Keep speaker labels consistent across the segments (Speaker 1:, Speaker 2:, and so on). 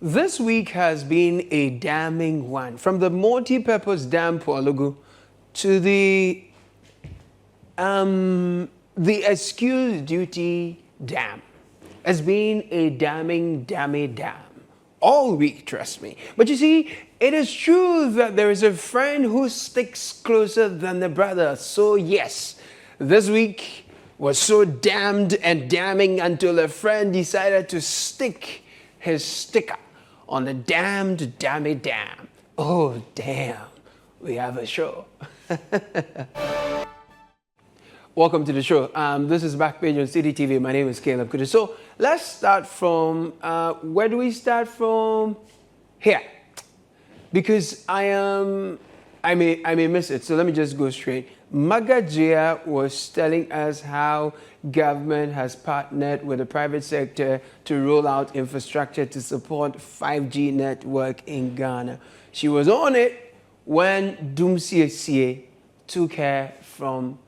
Speaker 1: This week has been a damning one. From the multi-purpose dam Pugu to the excuse duty dam. Has been a damning dam. All week, trust me. But you see, it is true that there is a friend who sticks closer than the brother. So yes, this week was so damned and damning until a friend decided to stick his sticker on the damned dam. Oh, damn. We have a show. Welcome to the show. This is BackPage on City TV. My name is Caleb Kudu. So let's start from, where do we start from? Here. Because I may miss it. So let me just go straight. Magajia was telling us how government has partnered with the private sector to roll out infrastructure to support 5G network in Ghana. She was on it when Dumsor took her from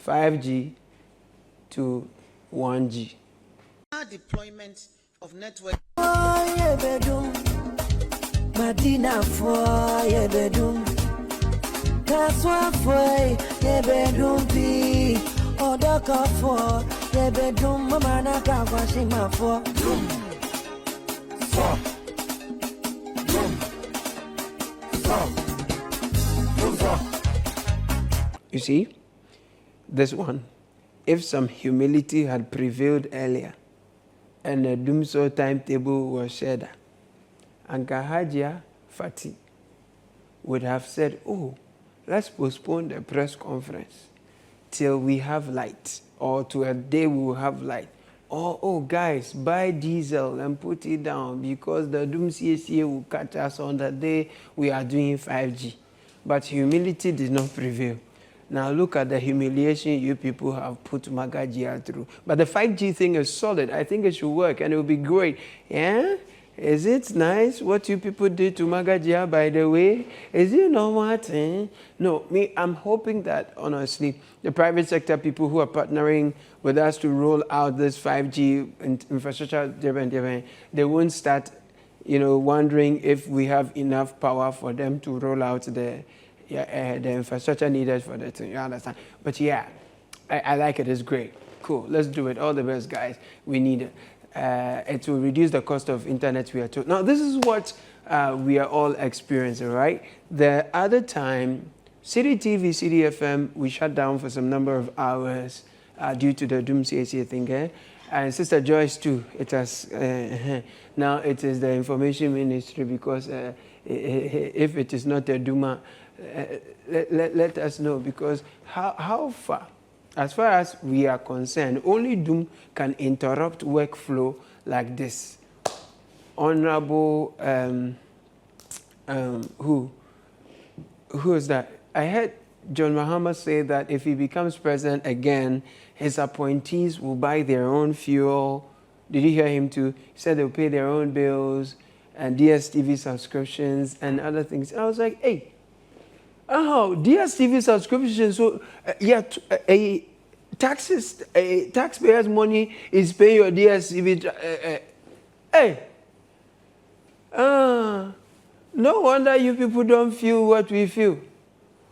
Speaker 1: 5G to 1G.
Speaker 2: Deployment of network.
Speaker 3: Madina for ye bedroom. That's why for ye bedroom be. Odaka for ye bedroom. Mama na kawashima for.
Speaker 1: You see, this one, if some humility had prevailed earlier and the Dumsor timetable was shared, and Magajia Fati would have said, oh, let's postpone the press conference till we have light, or to a day we will have light. Or, oh, guys, buy diesel and put it down because the Dumsor will catch us on the day we are doing 5G. But humility did not prevail. Now look at the humiliation you people have put Magajia through. But the 5G thing is solid. I think it should work and it will be great. Yeah? Is it nice what you people did to Magajia, by the way? Is it normal thing? No, I'm hoping that, honestly, the private sector people who are partnering with us to roll out this 5G infrastructure, they won't start, wondering if we have enough power for them to roll out the infrastructure needed for the thing, you understand? But yeah, I like it. It's great. Cool. Let's do it. All the best, guys. We need it. It will reduce the cost of internet, we are told. Now, this is what we are all experiencing, right? The other time, City TV, City FM, we shut down for some number of hours due to the Dumsor thing. And Sister Joyce, too, it has, now it is the Information Ministry because if it is not a Duma, let us know, because how far, as far as we are concerned, only Doom can interrupt workflow like this. Honorable, who is that? I heard John Mahama say that if he becomes president again, his appointees will buy their own fuel. Did you hear him too? He said they'll pay their own bills and DSTV subscriptions and other things. I was like, hey, oh, DSTV subscription, so taxpayers' money is paying your DSTV. No wonder you people don't feel what we feel.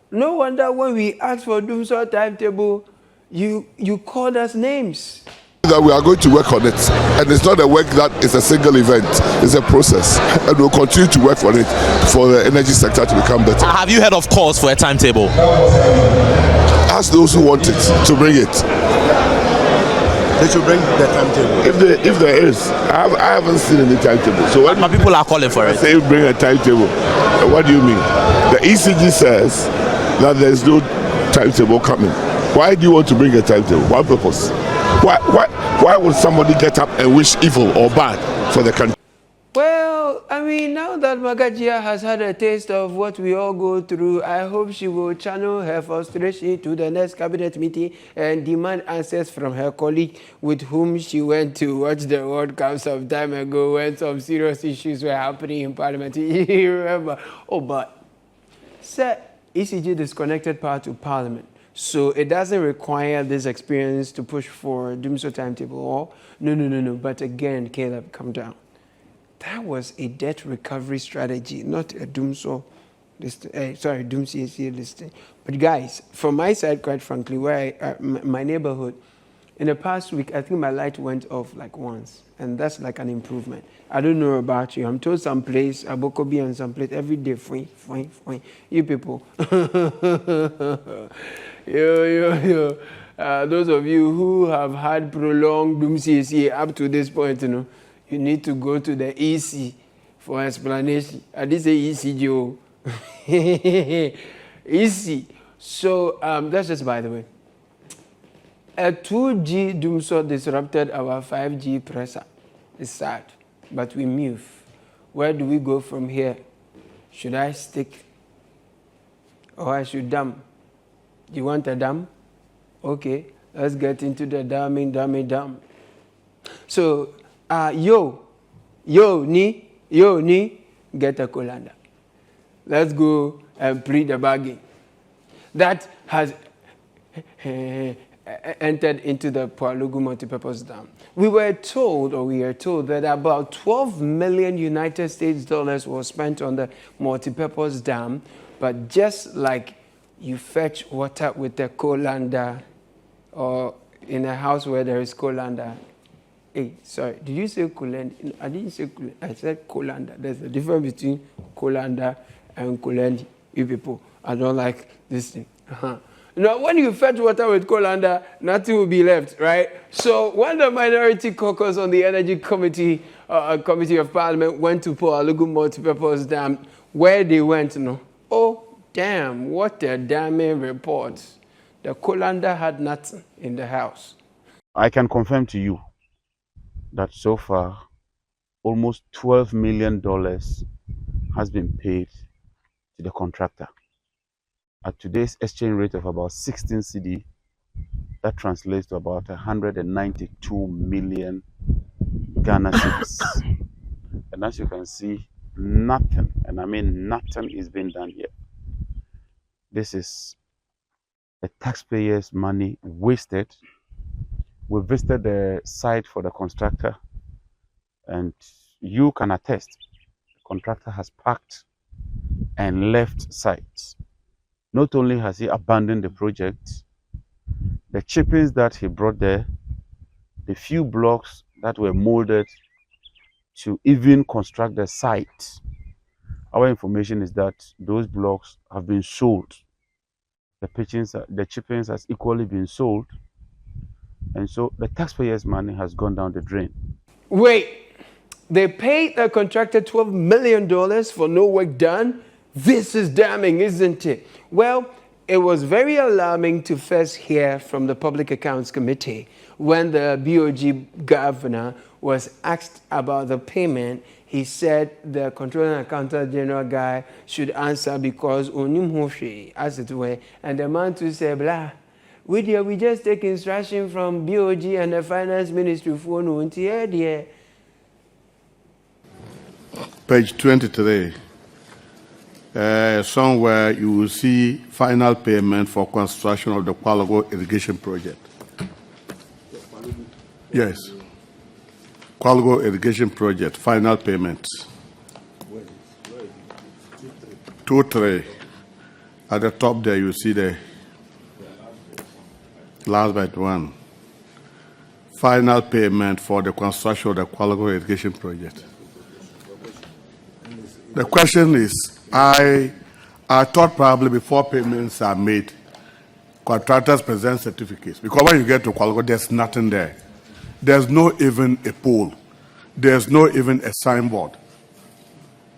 Speaker 1: No wonder when we ask for Dumsor timetable, you called us names.
Speaker 4: That we are going to work on it, and it's not a work that is a single event, it's a process, and we'll continue to work on it for the energy sector to become better.
Speaker 5: Have you heard of calls for a timetable?
Speaker 4: Ask those who want it to bring it.
Speaker 6: They should bring the timetable.
Speaker 4: If there is, I haven't seen any timetable. So when
Speaker 5: people are calling for it,
Speaker 4: say bring a timetable, what do you mean? The ECG says that there is no timetable coming. Why do you want to bring a timetable? What purpose? Why would somebody get up and wish evil or bad for the country?
Speaker 1: Well, I mean, now that Magajia has had a taste of what we all go through, I hope she will channel her frustration to the next cabinet meeting and demand answers from her colleague with whom she went to watch the World Cup some time ago when some serious issues were happening in Parliament. You remember? Oh, but, sir, ECG disconnected power to Parliament. So it doesn't require this experience to push for Dumsor timetable. Or no. But again, Caleb, calm down. That was a debt recovery strategy, not a Dumsor Dumsor listing. But guys, from my side, quite frankly, where my neighborhood, in the past week, I think my light went off like once, and that's like an improvement. I don't know about you. I'm told some place, Abokobi and some place, every day, fine. You people. yo. Those of you who have had prolonged Dumsor up to this point, you need to go to the EC for explanation. I did say ECGO. EC. So that's just by the way. A 2G Dumsor disrupted our 5G presser. It's sad, but we move. Where do we go from here? Should I stick or I should dam? Do you want a dam? Okay, let's get into the dam. So, yo, ni, get a colander. Let's go and pre the bargain. That has entered into the Pugu multipurpose dam. We are told that about 12 million United States dollars was spent on the multipurpose dam, but just like you fetch water with a colander or in a house where there is colander. Hey, sorry, did you say colander? I didn't say colander. I said colander. There's a difference between colander and colander. You people, I don't like this thing. Now, when you fetch water with colander, nothing will be left, right? So when the minority caucus on the Energy Committee, Committee of Parliament went to Pugu multipurpose dam, where they went, oh, damn, what a damning report. The colander had nothing in the house.
Speaker 7: I can confirm to you that so far, almost $12 million has been paid to the contractor. At today's exchange rate of about 16 CD, that translates to about 192 million Ghana cedis. And as you can see, nothing, and I mean nothing, is being done here. This is the taxpayers' money wasted. We visited the site for the contractor, and you can attest, the contractor has packed and left site. Not only has he abandoned the project, the chippings that he brought there, the few blocks that were molded to even construct the site, our information is that those blocks have been sold. The chippings has equally been sold, and so the taxpayers' money has gone down the drain.
Speaker 1: Wait, they paid the contractor $12 million for no work done? This is damning, isn't it? Well, it was very alarming to first hear from the Public Accounts Committee when the BOG governor was asked about the payment. He said the Controller and Accountant General guy should answer because onim hoshe, as it were. And the man to say, blah, we just take instruction from BOG and the Finance Ministry for no until
Speaker 6: Page 23. Somewhere you will see final payment for construction of the Pugu irrigation project. Yes. Pugu irrigation project, final payment. 2-3. At the top there you see the last but one. Final payment for the construction of the Pugu irrigation project. The question is, I thought probably before payments are made, contractors present certificates. Because when you get to Pugu, there's nothing there. There's no even a pole. There's no even a signboard.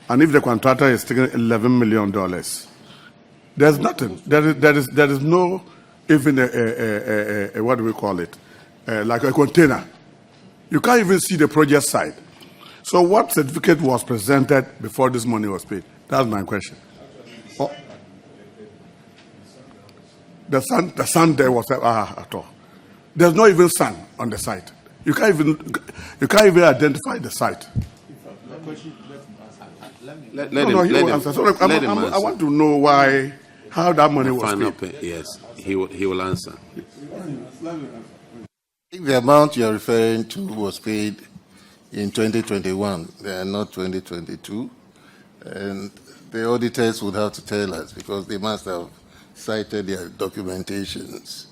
Speaker 6: And if the contractor is taking $11 million, there's nothing. There is no even a what do we call it? Like a container. You can't even see the project site. So what certificate was presented before this money was paid? That's my question. Oh. The sun there was at all. There's no even sun on the site. You can't even identify the site.
Speaker 8: Let him answer.
Speaker 6: So I want to know how that money was paid.
Speaker 8: Yes, he will answer.
Speaker 9: If the amount you are referring to was paid in 2021. They are not 2022. And the auditors would have to tell us because they must have cited their documentations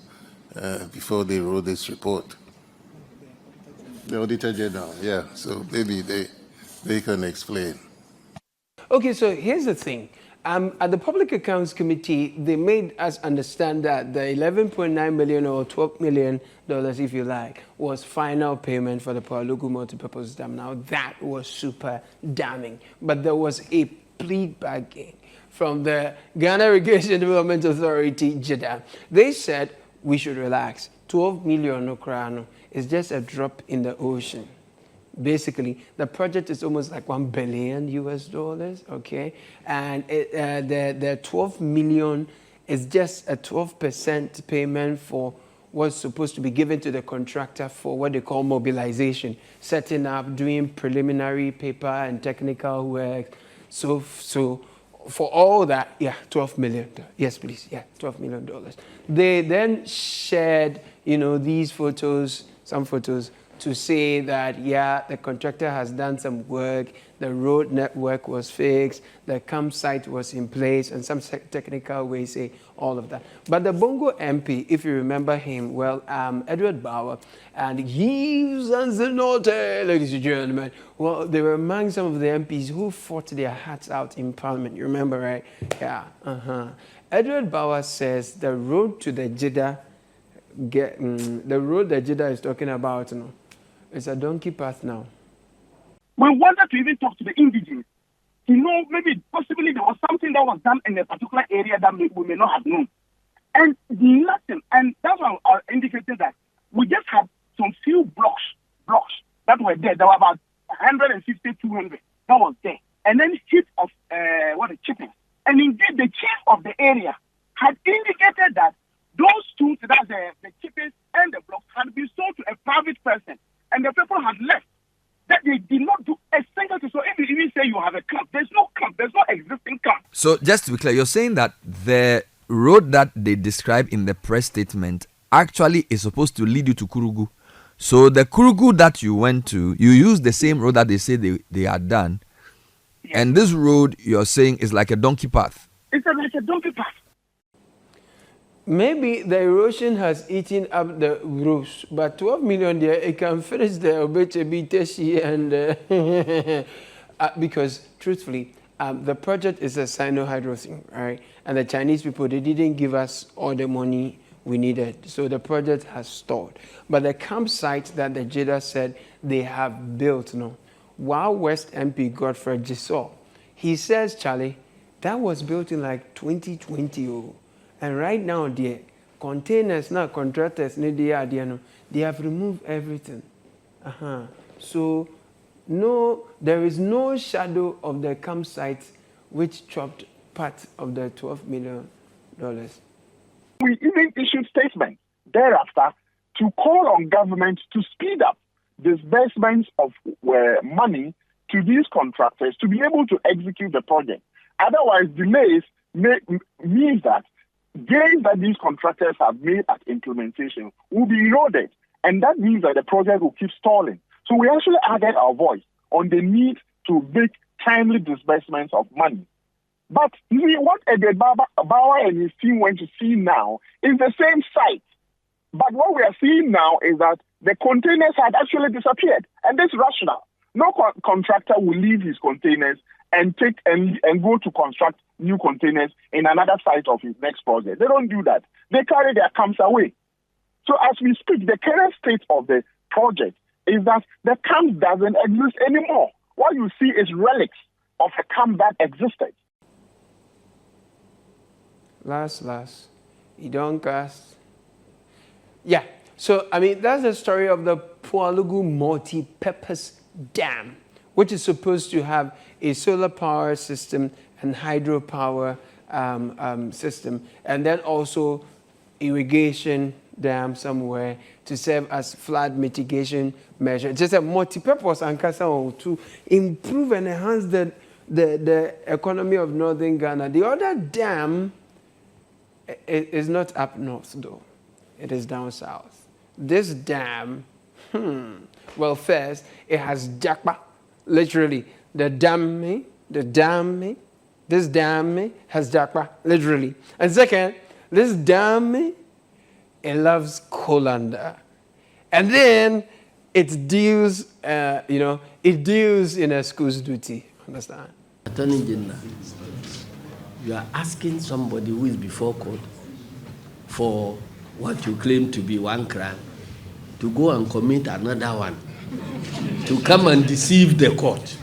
Speaker 9: before they wrote this report. The Auditor General, yeah. So maybe they can explain.
Speaker 1: Okay, so here's the thing. At the Public Accounts Committee, they made us understand that the $11.9 million or $12 million, if you like, was final payment for the Pugu multipurpose dam. Now, that was super damning. But there was a plea bargain from the Ghana Irrigation Development Authority, Jeddah. They said we should relax. 12 million no krano is just a drop in the ocean. Basically, the project is almost like $1 billion US, okay? And the 12 million is just a 12% payment for what's supposed to be given to the contractor for what they call mobilization, setting up, doing preliminary paper and technical work. So for all that, yeah, $12 million. Yes, please, yeah, $12 million. They then shared, these photos, some photos, to say that, yeah, the contractor has done some work, the road network was fixed, the campsite was in place, and some technical ways, say all of that. But the Bongo MP, if you remember him, well, Edward Bauer, and Yves Anzenote, ladies and gentlemen, well, they were among some of the MPs who fought their hearts out in Parliament. You remember, right? Yeah, Edward Bauer says the road to the Jeddah, the road that Jeddah is talking about, it's a donkey path now.
Speaker 10: We wanted to even talk to the indigenous. Maybe possibly there was something that was done in a particular area that we may not have known. And nothing. And that's why I indicated that we just had some few blocks that were there. There were about 150, 200 that was there. And then heap of chippings. And indeed, the chief of the area had indicated that those two, that's the chippings and the blocks, had been sold to a private person. And the people had left. That they did not do a single thing. So if you even say you have a camp, there's no existing camp.
Speaker 11: So just to be clear, you're saying that the road that they describe in the press statement actually is supposed to lead you to Kurugu. So the Kurugu that you went to, you used the same road that they say they had done. Yes. And this road you're saying is like a donkey path.
Speaker 10: It's like a donkey path.
Speaker 1: Maybe the erosion has eaten up the roofs, but 12 million there, it can finish the Obechebiteshi and because truthfully, the project is a Sino-Hydro thing, right? And the Chinese people, they didn't give us all the money we needed, so the project has stalled. But the campsite that the Jeddah said they have built, Wild West MP Godfrey Gisor, he says, Charlie, that was built in like 2020. And right now, the containers, now contractors, they have removed everything. So, there is no shadow of the campsite which chopped part of the $12 million.
Speaker 10: We even issued statements thereafter to call on government to speed up disbursements of money to these contractors to be able to execute the project. Otherwise, delays means that gains that these contractors have made at implementation will be eroded, and that means that the project will keep stalling. So we actually added our voice on the need to make timely disbursements of money. But you see, what Edward Bauer and his team went to see now is the same site. But what we are seeing now is that the containers had actually disappeared, and this is rational. No contractor will leave his containers and take and go to construct new containers in another site of his next project. They don't do that. They carry their camps away. So as we speak, the current state of the project is that the camp doesn't exist anymore. What you see is relics of a camp that existed.
Speaker 1: Last, you don't cast. Yeah, so that's the story of the Pugu multi-purpose dam, which is supposed to have a solar power system and hydropower system, and then also irrigation dam somewhere to serve as flood mitigation measure. Just a multi-purpose to improve and enhance the economy of northern Ghana. The other dam is not up north, though. It is down south. This dam, Well, first, it has Jakpa, literally. This damn me has Jakpa, literally. And second, this damn me, it loves colander. And then it deals, it deals in a school's duty. Understand?
Speaker 12: Attorney General, you are asking somebody who is before court for what you claim to be one crime to go and commit another one, to come and deceive the court.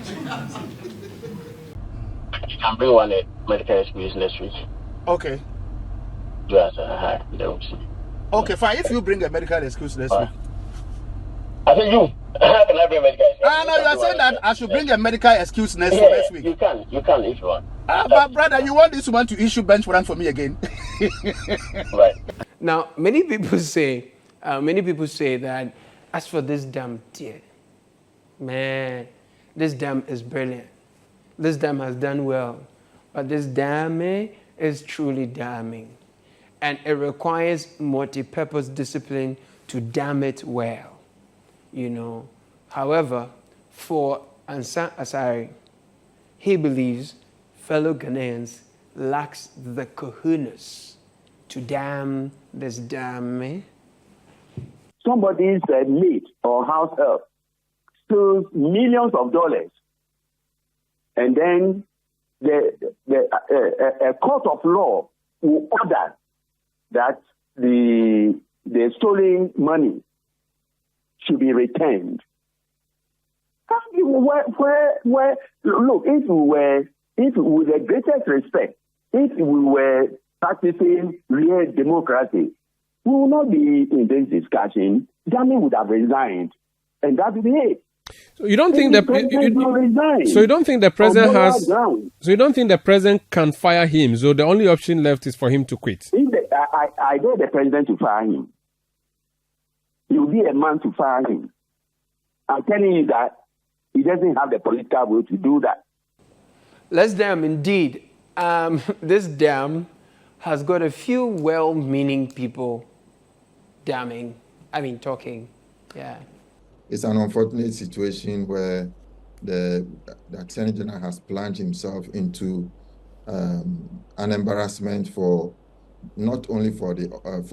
Speaker 13: You can bring one medical excuse next week.
Speaker 14: Okay.
Speaker 13: Just,
Speaker 14: okay, fine. If you bring a medical excuse next week.
Speaker 13: I think you. How can I bring a medical excuse?
Speaker 14: No, you are saying that I should bring a medical excuse next week.
Speaker 13: You can if you want.
Speaker 14: But brother, you want this woman to issue bench warrant for me again?
Speaker 13: Right.
Speaker 1: Now, many people say that as for this dam, man, this dam is brilliant. This dam has done well, but this dam is truly damning, and it requires multi-purpose discipline to dam it well. However, for Ansa Asari, he believes fellow Ghanaians lacks the kahunas to dam this dam.
Speaker 10: Somebody's maid or house help steals millions of dollars, and then a court of law will order that the stolen money should be returned. Where look, if with the greatest respect, if we were practicing real democracy, we will not be in this discussion. Dami would have resigned, and that would be it.
Speaker 15: So you don't think the president can fire him? So the only option left is for him to quit.
Speaker 10: I dare the president to fire him. He will be a man to fire him. I'm telling you that he doesn't have the political will to do that.
Speaker 1: Let's dam indeed. This dam has got a few well-meaning people talking. Yeah.
Speaker 16: It's an unfortunate situation where the Attorney General has plunged himself into an embarrassment for not only for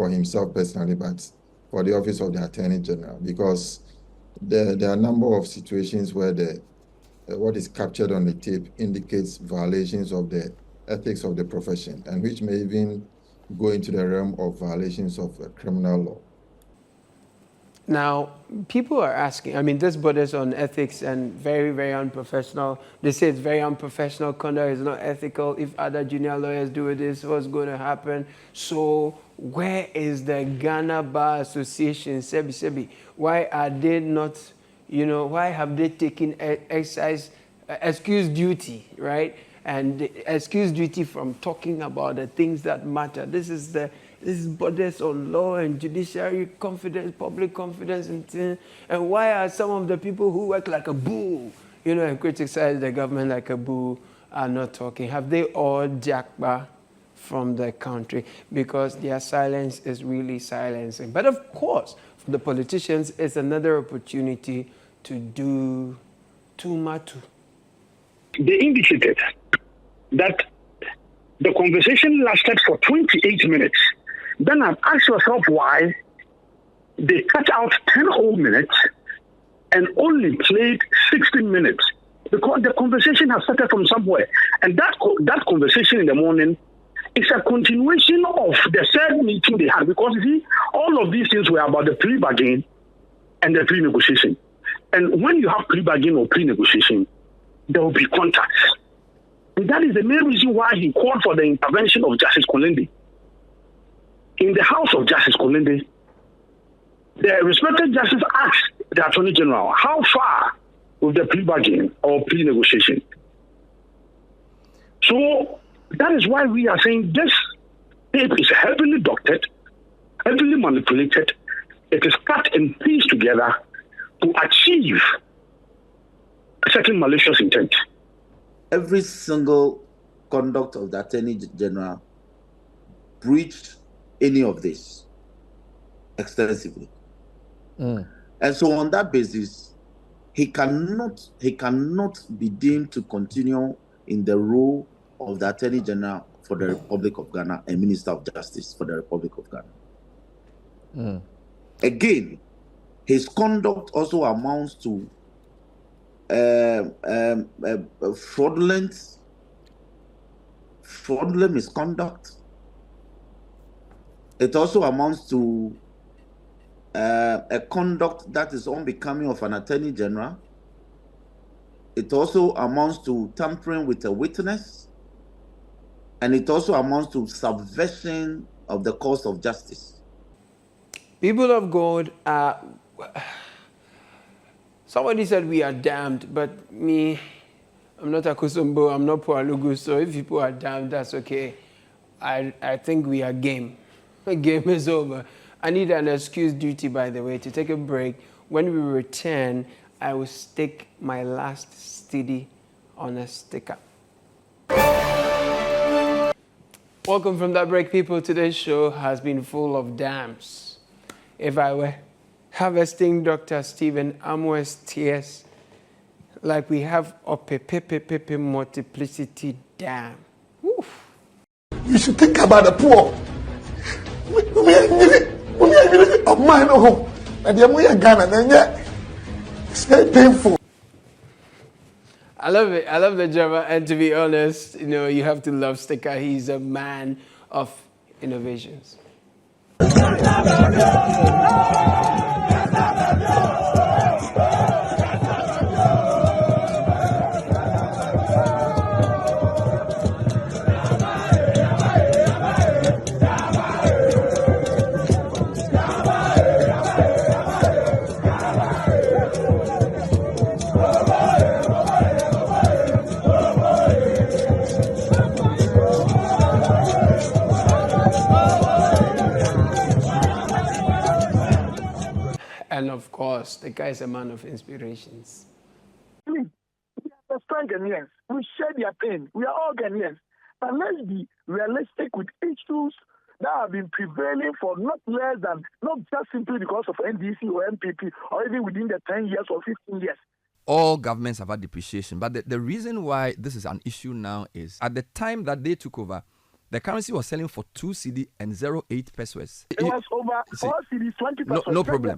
Speaker 16: himself personally, but for the office of the Attorney General, because there are a number of situations where what is captured on the tape indicates violations of the ethics of the profession, and which may even go into the realm of violations of criminal law.
Speaker 1: Now, people are asking, this borders on ethics and very, very unprofessional. They say it's very unprofessional conduct, it's not ethical. If other junior lawyers do this, what's going to happen? So where is the Ghana Bar Association, Sebi? Why are they not, why have they taken excuse duty, right? And excuse duty from talking about the things that matter. This is borders on law and judiciary confidence, public confidence, and why are some of the people who work like a bull, and criticize the government like a bull, are not talking? Have they all jacked from the country? Because their silence is really silencing. But of course, for the politicians, it's another opportunity to do tumatu.
Speaker 17: They indicated that the conversation lasted for 28 minutes. Then I've asked yourself why they cut out 10 whole minutes and only played 16 minutes. Because the conversation has started from somewhere. And that conversation in the morning is a continuation of the third meeting they had. Because you see, all of these things were about the pre-bargain and the pre-negotiation. And when you have pre-bargain or pre-negotiation, there will be contacts. And that is the main reason why he called for the intervention of Justice Kolende. In the House of Justice Kolende, the respected justice asked the Attorney General, how far with the pre-bargain or pre-negotiation? So that is why we are saying this tape is heavily doctored, heavily manipulated. It is cut and pieced together to achieve a certain malicious intent.
Speaker 18: Every single conduct of the Attorney General breached any of this extensively. And so on that basis, he cannot be deemed to continue in the role of the Attorney General for the Republic of Ghana and Minister of Justice for the Republic of Ghana. Again, his conduct also amounts to fraudulent misconduct. It also amounts to a conduct that is unbecoming of an Attorney General. It also amounts to tampering with a witness, and it also amounts to subversion of the cause of justice.
Speaker 1: People of God, somebody said we are damned, but me, I'm not a Kusumbo, I'm not Pualugu, so if people are damned, that's okay. I think we are game. The game is over. I need an excuse duty, by the way, to take a break. When we return, I will stick my last CD on a sticker. Welcome from that break, people. Today's show has been full of dams. If I were harvesting Dr. Stephen Amwes tears, like we have a multiplicity dam. Oof.
Speaker 19: You should think about the poor. Of mine home, and the Ghana, then it's very painful.
Speaker 1: I love it. I love the drama, and to be honest, you know, you have to love Sticker. He's a man of innovations. And of course, the guy is a man of inspirations.
Speaker 10: We understand Ghanaians. We share their pain. We are all Ghanaians. But let's be realistic with issues that have been prevailing for not just simply because of NDC or MPP, or even within the 10 years or 15 years.
Speaker 11: All governments have had depreciation. But the reason why this is an issue now is at the time that they took over, the currency was selling for 2 cedi and 0.8 pesos.
Speaker 10: It was over 4 cedis, 20%.
Speaker 11: No problem.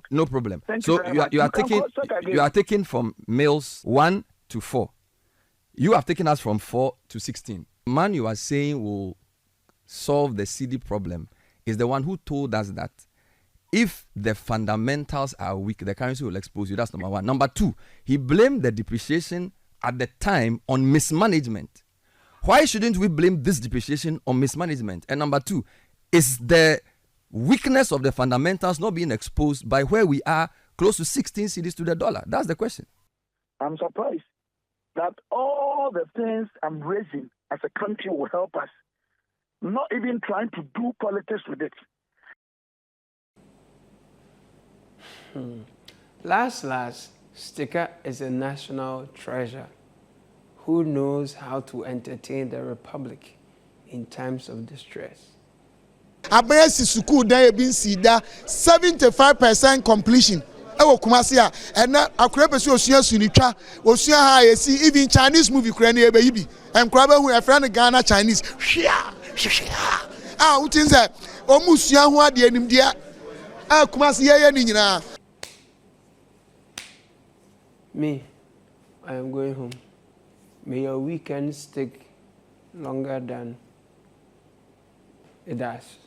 Speaker 11: No problem. So you are taking from males 1 to 4. You have taken us from 4 to 16. The man you are saying will solve the cedi problem is the one who told us that if the fundamentals are weak, the currency will expose you. That's number one. Number two, he blamed the depreciation at the time on mismanagement. Why shouldn't we blame this depreciation on mismanagement? And number two, is the weakness of the fundamentals not being exposed by where we are close to 16 cedis to the dollar? That's the question.
Speaker 10: I'm surprised that all the things I'm raising as a country will help us, not even trying to do politics with it.
Speaker 1: Last, Sticker is a national treasure who knows how to entertain the Republic in times of distress.
Speaker 19: Abayasi Suku Day been sida 75% completion. Ewo Kumasia and akrepesu osua sunitwa osua ha yesi even Chinese movie kura na ebe yibi enkraba hu e friend Ghana Chinese utin say omusua ho ade anim dia Kumasi ye ni nyina.
Speaker 1: Me, I am going home. May your weekend stick longer than it does.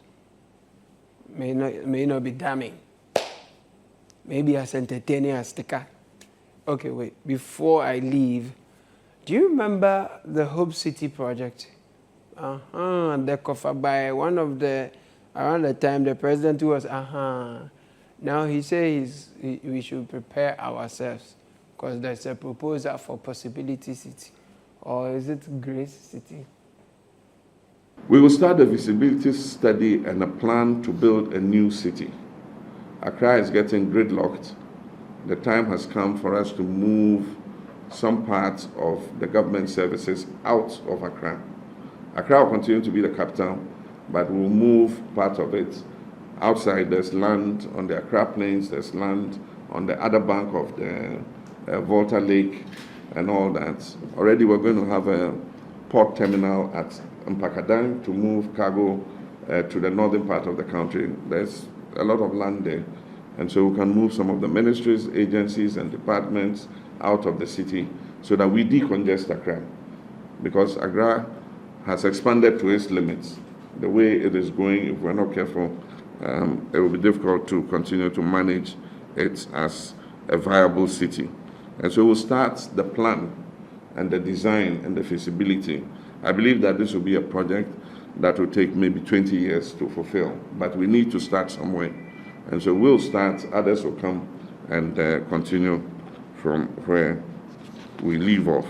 Speaker 1: May not be damning. Maybe as entertaining as Sticker. Okay, wait. Before I leave, do you remember the Hope City project? The cover by one of the, around the time the president was, Now he says we should prepare ourselves because there's a proposal for Possibility City. Or is it Grace City?
Speaker 4: We will start a visibility study and a plan to build a new city. Accra is getting gridlocked. The time has come for us to move some parts of the government services out of Accra. Accra will continue to be the capital, but we'll move part of it outside. There's land on the Accra Plains, there's land
Speaker 20: on the other bank of the Volta Lake and all that. Already we're going to have a port terminal at Pugu to move cargo to the northern part of the country. There's a lot of land there. And so we can move some of the ministries, agencies, and departments out of the city so that we decongest Accra. Because Accra has expanded to its limits. The way it is going, if we're not careful, it will be difficult to continue to manage it as a viable city. And so we'll start the plan and the design and the feasibility. I believe that this will be a project that will take maybe 20 years to fulfill, but we need to start somewhere. And so we'll start, others will come and continue from where we leave off.